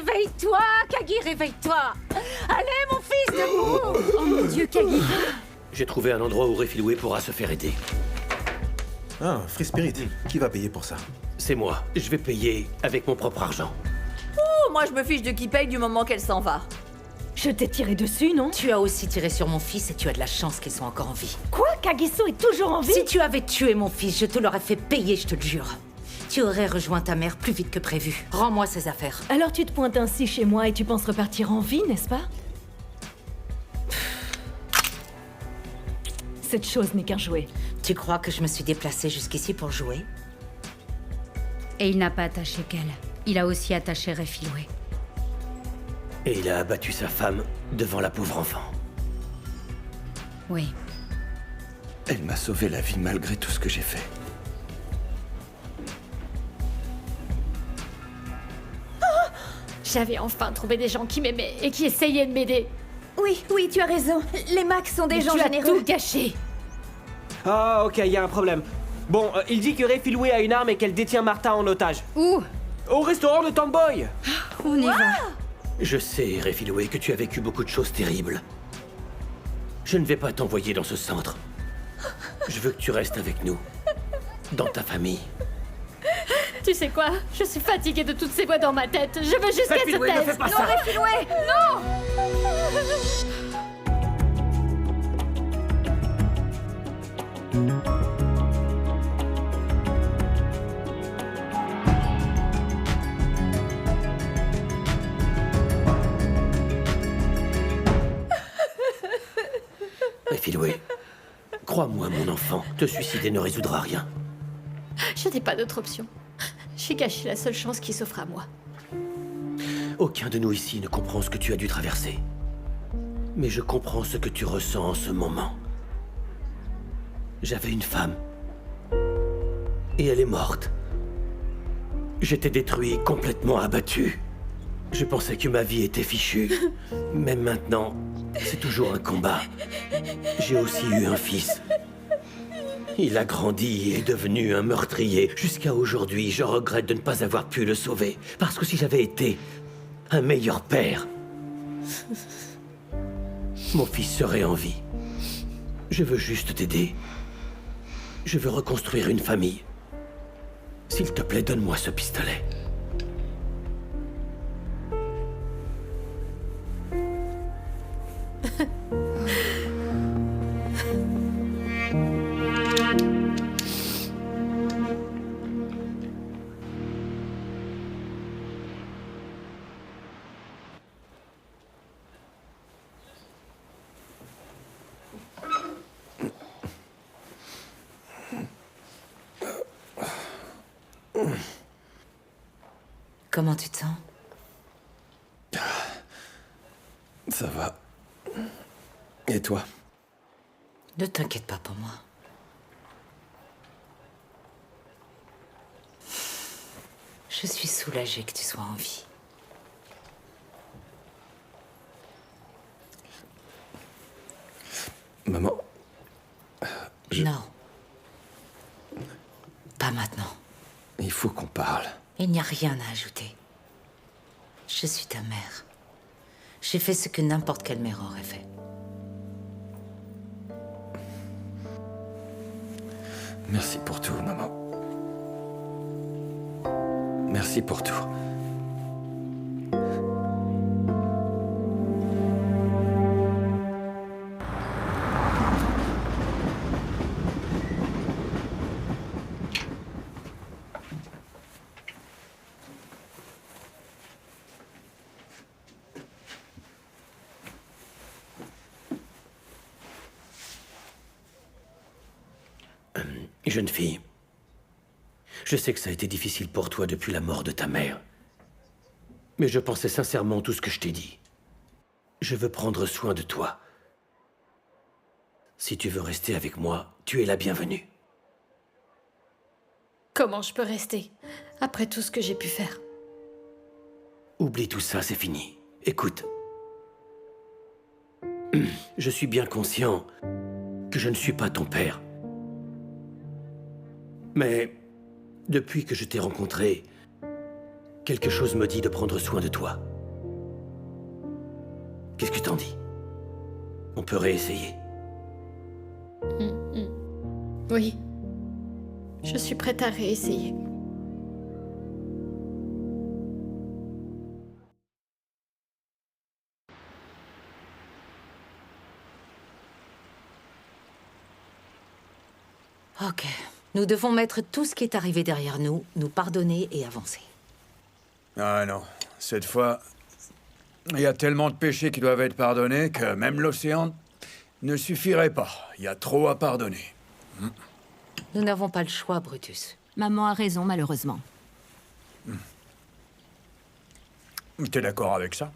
réveille-toi! Kagi, réveille-toi! Allez, mon fils, debout! Oh mon Dieu, Kagi! J'ai trouvé un endroit où Refilwe pourra se faire aider. Ah, Free Spirit. Qui va payer pour ça? C'est moi. Je vais payer avec mon propre argent. Oh, moi je me fiche de qui paye du moment qu'elle s'en va. Je t'ai tiré dessus, non? Tu as aussi tiré sur mon fils et tu as de la chance qu'ils sont encore en vie. Quoi? Kagiso est toujours en vie? Si tu avais tué mon fils, je te l'aurais fait payer, je te le jure. Tu aurais rejoint ta mère plus vite que prévu. Rends-moi ses affaires. Alors tu te pointes ainsi chez moi et tu penses repartir en vie, n'est-ce pas? Cette chose n'est qu'un jouet. Tu crois que je me suis déplacée jusqu'ici pour jouer? Et il n'a pas attaché qu'elle. Il a aussi attaché Refilwe. Et il a abattu sa femme devant la pauvre enfant. Oui. Elle m'a sauvé la vie malgré tout ce que j'ai fait. J'avais enfin trouvé des gens qui m'aimaient et qui essayaient de m'aider. Oui, oui, tu as raison. Les Macs sont des Mais gens tu as généreux. tout gâché. Ah, ok, il y a un problème. Bon, il dit que Refilwe a une arme et qu'elle détient Martha en otage. Où? Au restaurant de Tomboy. On y va. Je sais, Refilwe, que tu as vécu beaucoup de choses terribles. Je ne vais pas t'envoyer dans ce centre. Je veux que tu restes avec nous. Dans ta famille. Tu sais quoi? Je suis fatiguée de toutes ces voix dans ma tête. Je veux juste qu'elle se Refilwe, ne fais taise. pas Non, ça! Refilwe! Refilwe, crois-moi, mon enfant, te suicider ne résoudra rien. Je n'ai pas d'autre option. J'ai gâché la seule chance qui s'offre à moi. Aucun de nous ici ne comprend ce que tu as dû traverser. Mais je comprends ce que tu ressens en ce moment. J'avais une femme. Et elle est morte. J'étais détruit, complètement abattu. Je pensais que ma vie était fichue. Mais maintenant, c'est toujours un combat. J'ai aussi eu un fils. Il a grandi et est devenu un meurtrier. Jusqu'à aujourd'hui, je regrette de ne pas avoir pu le sauver. Parce que si j'avais été un meilleur père, mon fils serait en vie. Je veux juste t'aider. Je veux reconstruire une famille. S'il te plaît, donne-moi ce pistolet. Comment tu te sens? Ça va. Et toi? Ne t'inquiète pas pour moi. Je suis soulagée que tu sois en vie. Maman, Non. Pas maintenant. il faut qu'on parle. Il n'y a rien à ajouter. Je suis ta mère. J'ai fait ce que n'importe quelle mère aurait fait. Merci pour tout, maman. Merci pour tout. Jeune fille, je sais que ça a été difficile pour toi depuis la mort de ta mère. Mais je pensais sincèrement tout ce que je t'ai dit. Je veux prendre soin de toi. Si tu veux rester avec moi, tu es la bienvenue. Comment je peux rester après tout ce que j'ai pu faire? Oublie tout ça, c'est fini. Écoute. Je suis bien conscient que je ne suis pas ton père. Mais depuis que je t'ai rencontré, quelque chose me dit de prendre soin de toi. Qu'est-ce que t'en dis? On peut réessayer. Oui. Je suis prête à réessayer. Ok. Nous devons mettre tout ce qui est arrivé derrière nous, nous pardonner et avancer. Ah non, cette fois, il y a tellement de péchés qui doivent être pardonnés que même l'océan ne suffirait pas. Il y a trop à pardonner. Nous n'avons pas le choix, Brutus. Maman a raison, malheureusement. T'es d'accord avec ça?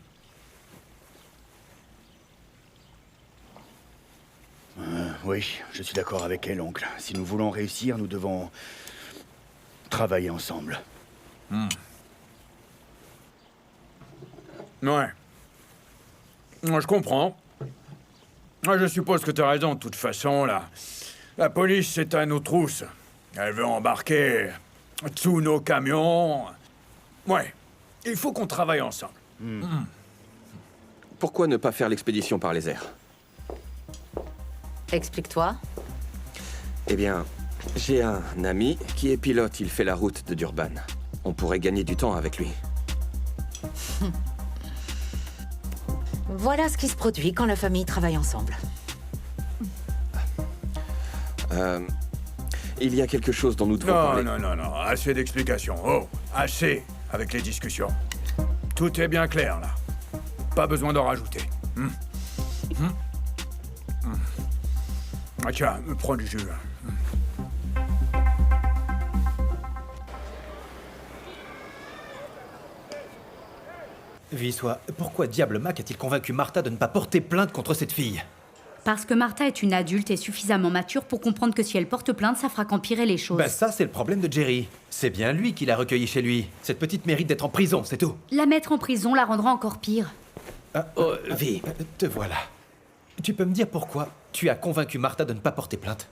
Oui, je suis d'accord avec elle, oncle. Si nous voulons réussir, nous devons travailler ensemble. Ouais. Moi, je comprends. Je suppose que t'as raison, de toute façon, là. La police, c'est à nos trousses. Elle veut embarquer tous nos camions. Ouais. Il faut qu'on travaille ensemble. Pourquoi ne pas faire l'expédition par les airs? Explique-toi. Eh bien, j'ai un ami qui est pilote, il fait la route de Durban. On pourrait gagner du temps avec lui. Voilà ce qui se produit quand la famille travaille ensemble. Il y a quelque chose dont nous devons Non, parler. non, assez d'explications. Oh, assez avec les discussions. Tout est bien clair, là. Pas besoin d'en rajouter. Ah tiens, prends du jus. Vis-toi, pourquoi diable Mac a-t-il convaincu Martha de ne pas porter plainte contre cette fille? Parce que Martha est une adulte et suffisamment mature pour comprendre que si elle porte plainte, ça fera qu'empirer les choses. Bah ça, c'est le problème de Jerry. C'est bien lui qui l'a recueilli chez lui. Cette petite mérite d'être en prison, c'est tout. La mettre en prison la rendra encore pire. Vi. Te voilà. Tu peux me dire pourquoi tu as convaincu Martha de ne pas porter plainte?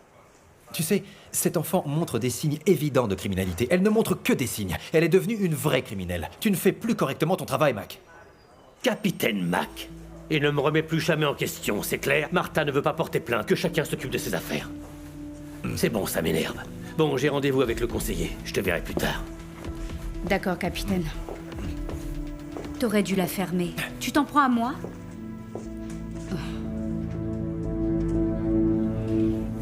Tu sais, cet enfant montre des signes évidents de criminalité. Elle ne montre que des signes. Elle est devenue une vraie criminelle. Tu ne fais plus correctement ton travail, Mac. Capitaine Mac. Et ne me remets plus jamais en question, c'est clair? Martha ne veut pas porter plainte, que chacun s'occupe de ses affaires. C'est bon, ça m'énerve. Bon, j'ai rendez-vous avec le conseiller. Je te verrai plus tard. D'accord, capitaine. T'aurais dû la fermer. Tu t'en prends à moi?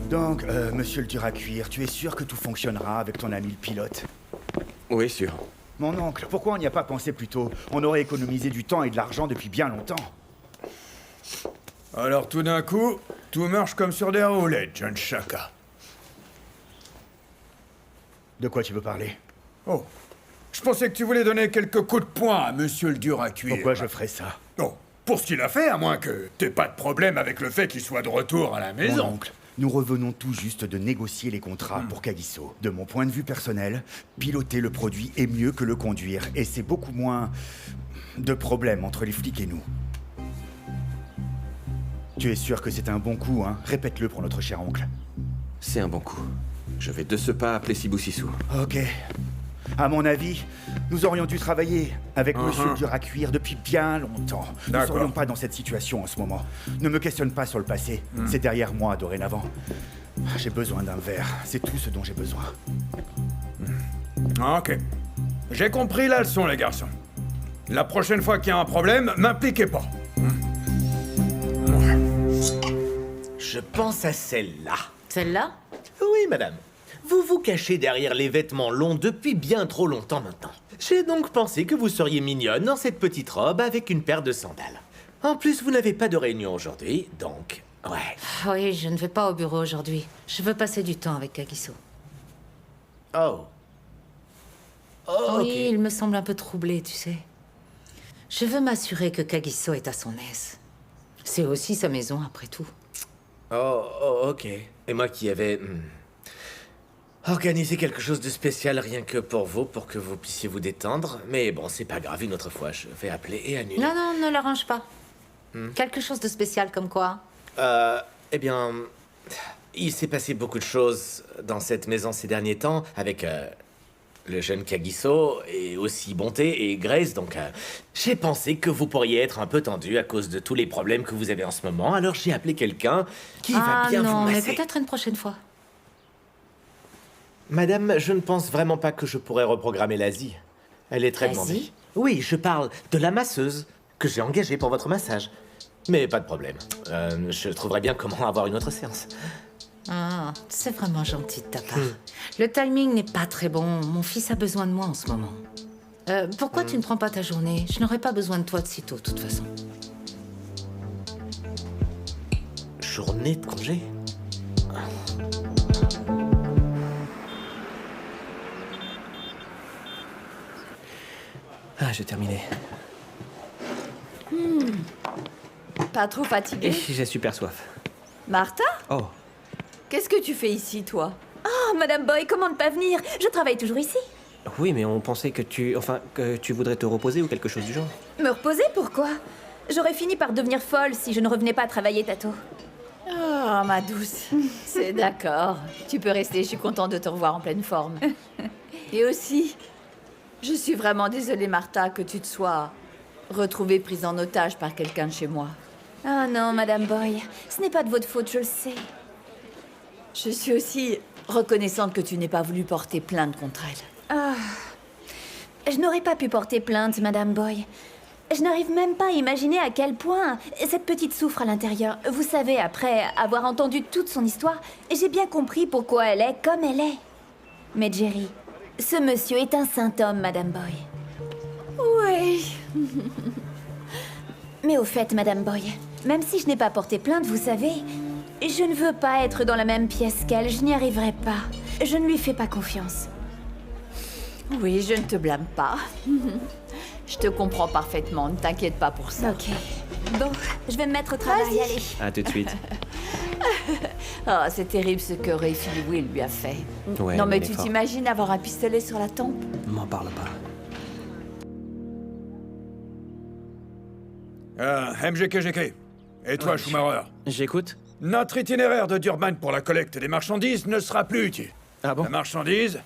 Donc, monsieur le dur à cuire, tu es sûr que tout fonctionnera avec ton ami le pilote? Oui, sûr. Mon oncle, pourquoi on n'y a pas pensé plus tôt? On aurait économisé du temps et de l'argent depuis bien longtemps. Alors tout d'un coup, tout marche comme sur des roulettes, John Chaka. De quoi tu veux parler? Oh, je pensais que tu voulais donner quelques coups de poing à monsieur le dur à cuire. Pourquoi je ferais ça? Oh, pour ce qu'il a fait, à moins que t'aies pas de problème avec le fait qu'il soit de retour à la Mon maison. oncle, nous revenons tout juste de négocier les contrats pour Kagiso. De mon point de vue personnel, piloter le produit est mieux que le conduire, et c'est beaucoup moins de problèmes entre les flics et nous. Tu es sûr que c'est un bon coup, hein? Répète-le pour notre cher oncle. C'est un bon coup. Je vais de ce pas appeler Sibou Sissou. Ok. À mon avis, nous aurions dû travailler avec monsieur le dur à cuire depuis bien longtemps. Nous ne D'accord. serions pas dans cette situation en ce moment. Ne me questionne pas sur le passé. C'est derrière moi dorénavant. J'ai besoin d'un verre. C'est tout ce dont j'ai besoin. Ok. J'ai compris la leçon, les garçons. La prochaine fois qu'il y a un problème, m'impliquez pas. Je pense à celle-là. Celle-là? Oui, madame. Vous vous cachez derrière les vêtements longs depuis bien trop longtemps maintenant. J'ai donc pensé que vous seriez mignonne dans cette petite robe avec une paire de sandales. En plus, vous n'avez pas de réunion aujourd'hui, donc... Ouais. Oui, je ne vais pas au bureau aujourd'hui. Je veux passer du temps avec Kagiso. Oh. Oh, Oui, ok. il me semble un peu troublé, tu sais. Je veux m'assurer que Kagiso est à son aise. C'est aussi sa maison, après tout. Ok. Et moi qui avais... organisé quelque chose de spécial rien que pour vous, pour que vous puissiez vous détendre. Mais bon, c'est pas grave, une autre fois, je vais appeler et annuler. Non, non, ne l'arrange pas. Quelque chose de spécial comme quoi? Eh bien... Il s'est passé beaucoup de choses dans cette maison ces derniers temps, avec le jeune Kagiso est aussi bonté et Grace, donc j'ai pensé que vous pourriez être un peu tendu à cause de tous les problèmes que vous avez en ce moment, alors j'ai appelé quelqu'un qui va bien vous non, mais masser. peut-être une prochaine fois. Madame, je ne pense vraiment pas que je pourrais reprogrammer l'Asie. Elle est très demandée. L'Asie ? Oui, je parle de la masseuse que j'ai engagée pour votre massage. Mais pas de problème. Je trouverai bien comment avoir une autre séance. Ah, c'est vraiment gentil de ta part. Le timing n'est pas très bon. Mon fils a besoin de moi en ce moment. Pourquoi tu ne prends pas ta journée? Je n'aurai pas besoin de toi de sitôt, de toute façon. Journée de congé? Ah, j'ai terminé. Pas trop fatigué? J'ai super soif. Martha? Oh. Qu'est-ce que tu fais ici, toi? Oh, Madame Boy, comment ne pas venir? Je travaille toujours ici. Oui, mais on pensait que tu voudrais te reposer ou quelque chose du genre. Me reposer, pourquoi? J'aurais fini par devenir folle si je ne revenais pas travailler, Tato. Oh, ma douce. C'est d'accord. Tu peux rester, je suis contente de te revoir en pleine forme. Et aussi, je suis vraiment désolée, Martha, que tu te sois retrouvée prise en otage par quelqu'un de chez moi. Ah non, Madame Boy, ce n'est pas de votre faute, je le sais. Je suis aussi reconnaissante que tu n'aies pas voulu porter plainte contre elle. Ah. Je n'aurais pas pu porter plainte, Madame Boy. Je n'arrive même pas à imaginer à quel point cette petite souffre à l'intérieur. Vous savez, après avoir entendu toute son histoire, j'ai bien compris pourquoi elle est comme elle est. Mais Jerry, ce monsieur est un saint homme, Madame Boy. Oui. Mais au fait, Madame Boy, même si je n'ai pas porté plainte, vous savez, je ne veux pas être dans la même pièce qu'elle, je n'y arriverai pas. Je ne lui fais pas confiance. Oui, je ne te blâme pas. Je te comprends parfaitement, ne t'inquiète pas pour ça. Ok. Bon, je vais me mettre au travail, allez. À tout de suite. Oh, c'est terrible ce que Ray Will lui a fait. Ouais, non, mais il est tu fort. t'imagines avoir un pistolet sur la tempe? M'en parle pas. MGKGK. Et toi, Schumacher? J'écoute. Notre itinéraire de Durban pour la collecte des marchandises ne sera plus utile. Ah bon? La marchandise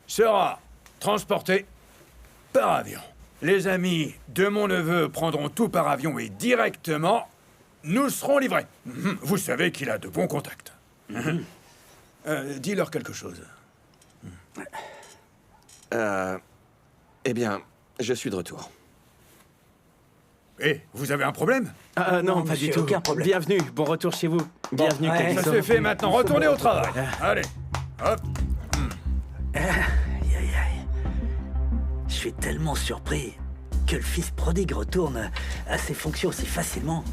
sera transportée par avion. Les amis de mon neveu prendront tout par avion et directement, nous serons livrés. Vous savez qu'il a de bons contacts. Dis-leur quelque chose. Eh bien, je suis de retour. Eh, vous avez un problème? Ah non, pas du tout. aucun problème. Bienvenue, bon retour chez vous. Bienvenue, Ça Kagiso. c'est fait maintenant, retournez au travail. Allez, hop. Je suis tellement surpris que le fils prodigue retourne à ses fonctions si facilement,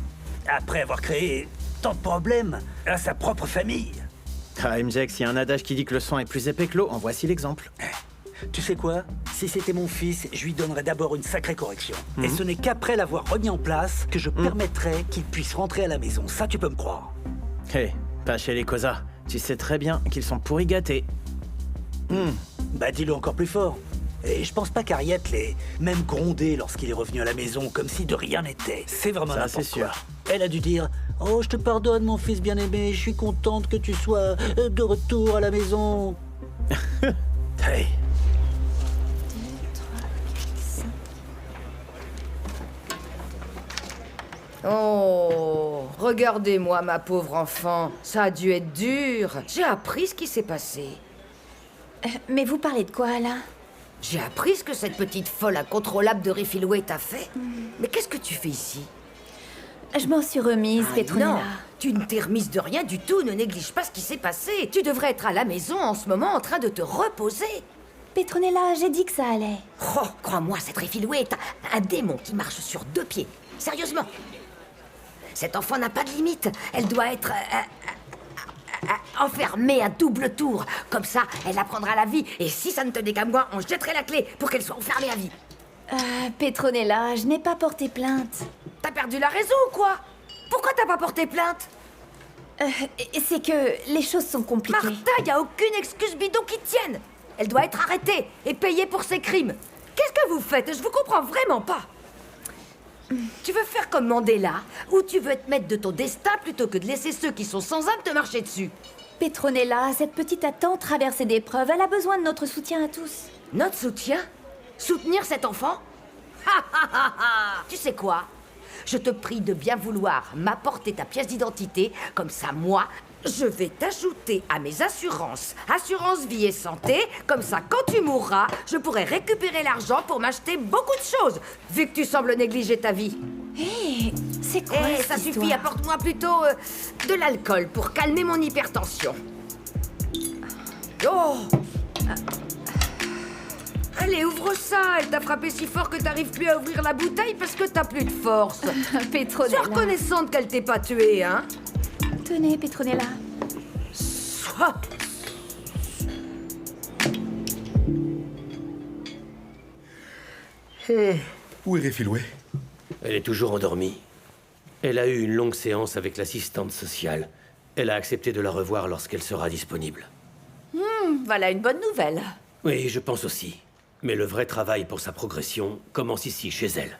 après avoir créé tant de problèmes à sa propre famille. Ah, MJX, il y a un adage qui dit que le sang est plus épais que l'eau. En voici l'exemple. Tu sais quoi? Si c'était mon fils, je lui donnerais d'abord une sacrée correction. Et ce n'est qu'après l'avoir remis en place que je permettrais qu'il puisse rentrer à la maison. Ça, tu peux me croire. Hé, pas chez les Kosa. Tu sais très bien qu'ils sont pourris gâtés. Bah dis-le encore plus fort. Et je pense pas qu'Harriet l'ait même grondé lorsqu'il est revenu à la maison, comme si de rien n'était. C'est vraiment Ça, n'importe c'est quoi. sûr. Elle a dû dire « Oh, je te pardonne, mon fils bien-aimé, je suis contente que tu sois de retour à la maison. » Hey. Oh, regardez-moi, ma pauvre enfant. Ça a dû être dur. J'ai appris ce qui s'est passé. Mais vous parlez de quoi, là? J'ai appris ce que cette petite folle incontrôlable de Refilway t'a fait. Mais qu'est-ce que tu fais ici? Je m'en suis remise, Petronella. Non, tu ne t'es remise de rien du tout. Ne néglige pas ce qui s'est passé. Tu devrais être à la maison en ce moment en train de te reposer. Petronella, j'ai dit que ça allait. Oh, crois-moi, cette Refilway est un démon qui marche sur deux pieds. Sérieusement. Cette enfant n'a pas de limite. Elle doit être enfermée à double tour. Comme ça, elle apprendra la vie. Et si ça ne tenait qu'à moi, on jetterait la clé pour qu'elle soit enfermée à vie. Petronella, je n'ai pas porté plainte. T'as perdu la raison ou quoi? Pourquoi t'as pas porté plainte? C'est que les choses sont compliquées. Martha, y a aucune excuse bidon qui tienne. Elle doit être arrêtée et payée pour ses crimes. Qu'est-ce que vous faites? Je vous comprends vraiment pas. Tu veux faire comme Mandela, ou tu veux te mettre de ton destin plutôt que de laisser ceux qui sont sans âme te marcher dessus? Petronella, cette petite a tant traversé d'épreuves, elle a besoin de notre soutien à tous. Notre soutien? Soutenir cet enfant? Tu sais quoi? Je te prie de bien vouloir m'apporter ta pièce d'identité, comme ça moi, je vais t'ajouter à mes assurances. Assurance vie et santé, comme ça quand tu mourras, je pourrai récupérer l'argent pour m'acheter beaucoup de choses, vu que tu sembles négliger ta vie. Hé, c'est quoi cette ça suffit, histoire? apporte-moi plutôt de l'alcool pour calmer mon hypertension. Oh! Allez, ouvre ça. Elle t'a frappé si fort que t'arrives plus à ouvrir la bouteille parce que t'as plus de force. Petronella. Sois reconnaissante qu'elle t'ait pas tué, hein? Tenez, Petronella. Sois... Où est Réfiloué? Elle est toujours endormie. Elle a eu une longue séance avec l'assistante sociale. Elle a accepté de la revoir lorsqu'elle sera disponible. Voilà une bonne nouvelle. Oui, je pense aussi. Mais le vrai travail pour sa progression commence ici, chez elle.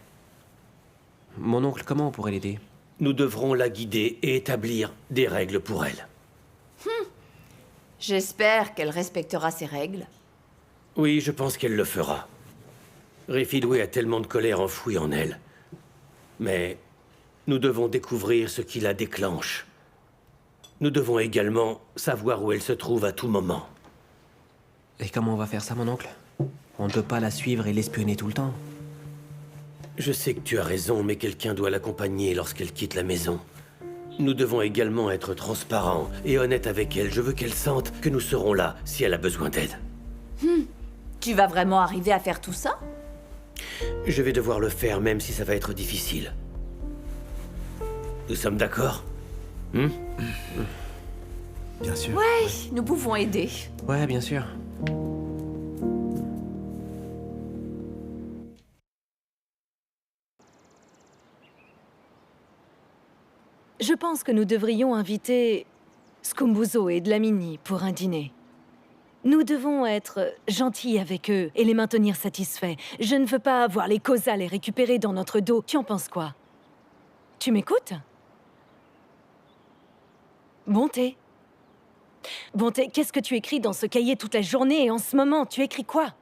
Mon oncle, comment on pourrait l'aider? Nous devrons la guider et établir des règles pour elle. J'espère qu'elle respectera ses règles. Oui, je pense qu'elle le fera. Réfiloué a tellement de colère enfouie en elle. Mais nous devons découvrir ce qui la déclenche. Nous devons également savoir où elle se trouve à tout moment. Et comment on va faire ça, mon oncle? On ne peut pas la suivre et l'espionner tout le temps. Je sais que tu as raison, mais quelqu'un doit l'accompagner lorsqu'elle quitte la maison. Nous devons également être transparents et honnêtes avec elle. Je veux qu'elle sente que nous serons là si elle a besoin d'aide. Tu vas vraiment arriver à faire tout ça? Je vais devoir le faire, même si ça va être difficile. Nous sommes d'accord? Bien sûr. Ouais, nous pouvons aider. Ouais, bien sûr. Je pense que nous devrions inviter Scumbuzo et Dlamini pour un dîner. Nous devons être gentils avec eux et les maintenir satisfaits. Je ne veux pas voir les Cosa les récupérer dans notre dos. Tu en penses quoi? Tu m'écoutes? Bonté. Bonté, qu'est-ce que tu écris dans ce cahier toute la journée et en ce moment? Tu écris quoi?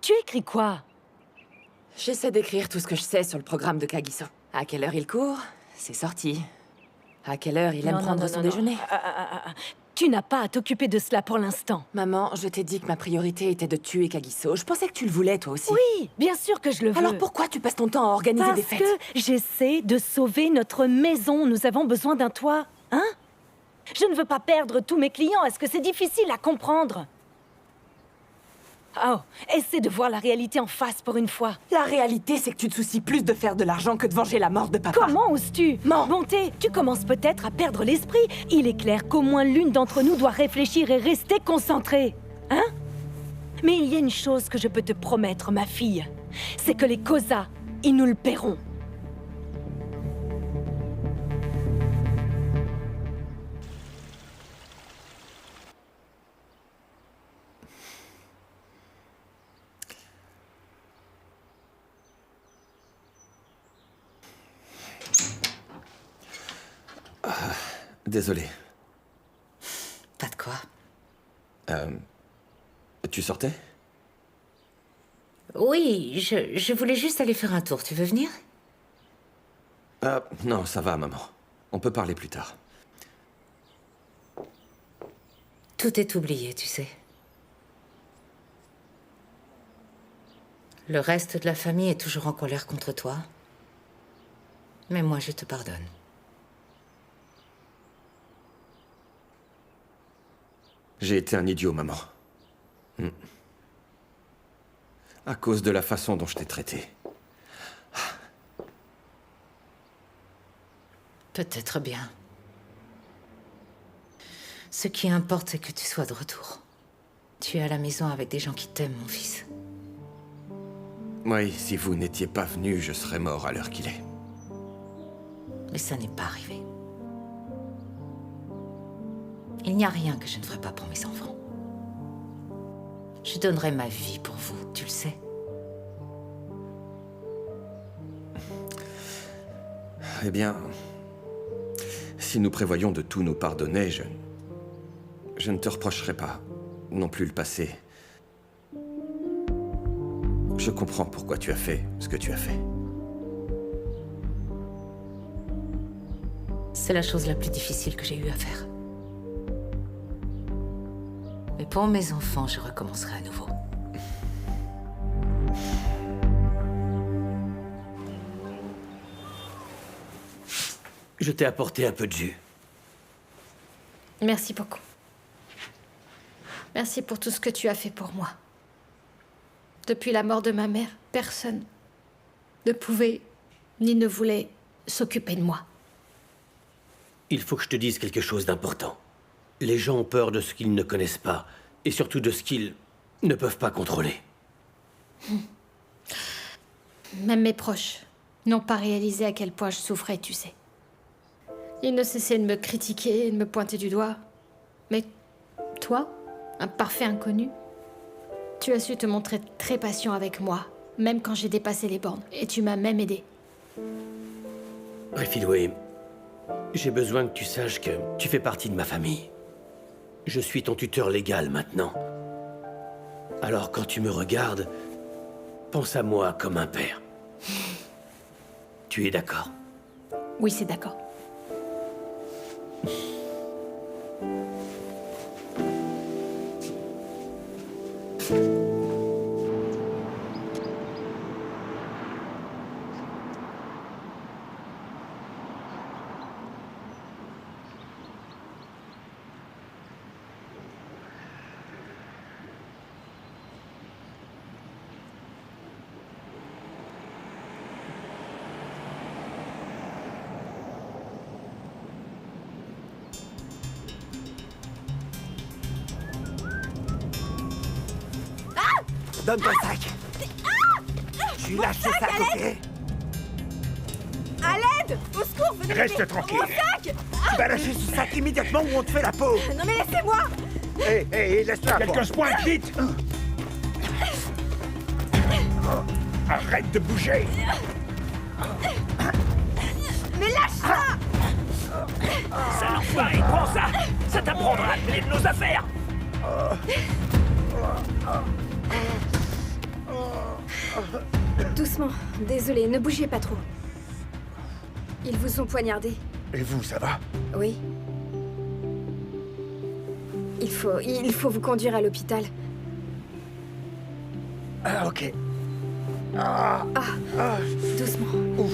Tu écris quoi? J'essaie d'écrire tout ce que je sais sur le programme de Kagiso. À quelle heure il court? C'est sorti. À quelle heure il aime prendre son déjeuner? Tu n'as pas à t'occuper de cela pour l'instant. Maman, je t'ai dit que ma priorité était de tuer Kagiso. Je pensais que tu le voulais, toi aussi. Oui, bien sûr que je le veux. Alors pourquoi tu passes ton temps à organiser des fêtes? Parce que j'essaie de sauver notre maison. Nous avons besoin d'un toit. Hein? Je ne veux pas perdre tous mes clients. Est-ce que c'est difficile à comprendre? Oh, essaie de voir la réalité en face pour une fois. La réalité, c'est que tu te soucies plus de faire de l'argent que de venger la mort de papa. Comment oses-tu? Bonté, tu commences peut-être à perdre l'esprit. Il est clair qu'au moins l'une d'entre nous doit réfléchir et rester concentrée. Hein? Mais il y a une chose que je peux te promettre, ma fille. C'est que les Cosa, ils nous le paieront. Désolé. Pas de quoi. Tu sortais? Oui, je voulais juste aller faire un tour. Tu veux venir? Non, ça va, maman. On peut parler plus tard. Tout est oublié, tu sais. Le reste de la famille est toujours en colère contre toi. Mais moi, je te pardonne. J'ai été un idiot, maman. À cause de la façon dont je t'ai traité. Peut-être bien. Ce qui importe, c'est que tu sois de retour. Tu es à la maison avec des gens qui t'aiment, mon fils. Oui, si vous n'étiez pas venu, je serais mort à l'heure qu'il est. Mais ça n'est pas arrivé. Il n'y a rien que je ne ferai pas pour mes enfants. Je donnerai ma vie pour vous, tu le sais. Eh bien, si nous prévoyons de tout nous pardonner, Je ne te reprocherai pas, non plus le passé. Je comprends pourquoi tu as fait ce que tu as fait. C'est la chose la plus difficile que j'ai eu à faire. Mais pour mes enfants, je recommencerai à nouveau. Je t'ai apporté un peu de jus. Merci beaucoup. Merci pour tout ce que tu as fait pour moi. Depuis la mort de ma mère, personne ne pouvait ni ne voulait s'occuper de moi. Il faut que je te dise quelque chose d'important. Les gens ont peur de ce qu'ils ne connaissent pas, et surtout de ce qu'ils ne peuvent pas contrôler. Même mes proches n'ont pas réalisé à quel point je souffrais, tu sais. Ils ne cessaient de me critiquer et de me pointer du doigt. Mais toi, un parfait inconnu, tu as su te montrer très patient avec moi, même quand j'ai dépassé les bornes, et tu m'as même aidé. Refilway, j'ai besoin que tu saches que tu fais partie de ma famille. Je suis ton tuteur légal maintenant. Alors quand tu me regardes, pense à moi comme un père. Tu es d'accord? Oui, c'est d'accord. Donne ton sac. Tu lâches ce sac, ok? À l'aide! Au secours, venez Reste m'aider. tranquille. Mon sac! Tu vas lâcher ce sac immédiatement ou on te fait la peau. Non mais laissez-moi! Hé, laisse-toi. Quelqu'un se pointe, vite! Arrête de bouger! Mais lâche ça! Ça l'enfoiré, prends ça! Ça t'apprendra à te mêler de nos affaires! Doucement, désolé, ne bougez pas trop. Ils vous ont poignardé. Et vous, ça va? Oui. Il faut vous conduire à l'hôpital. Ah, ok. Doucement. Ouf.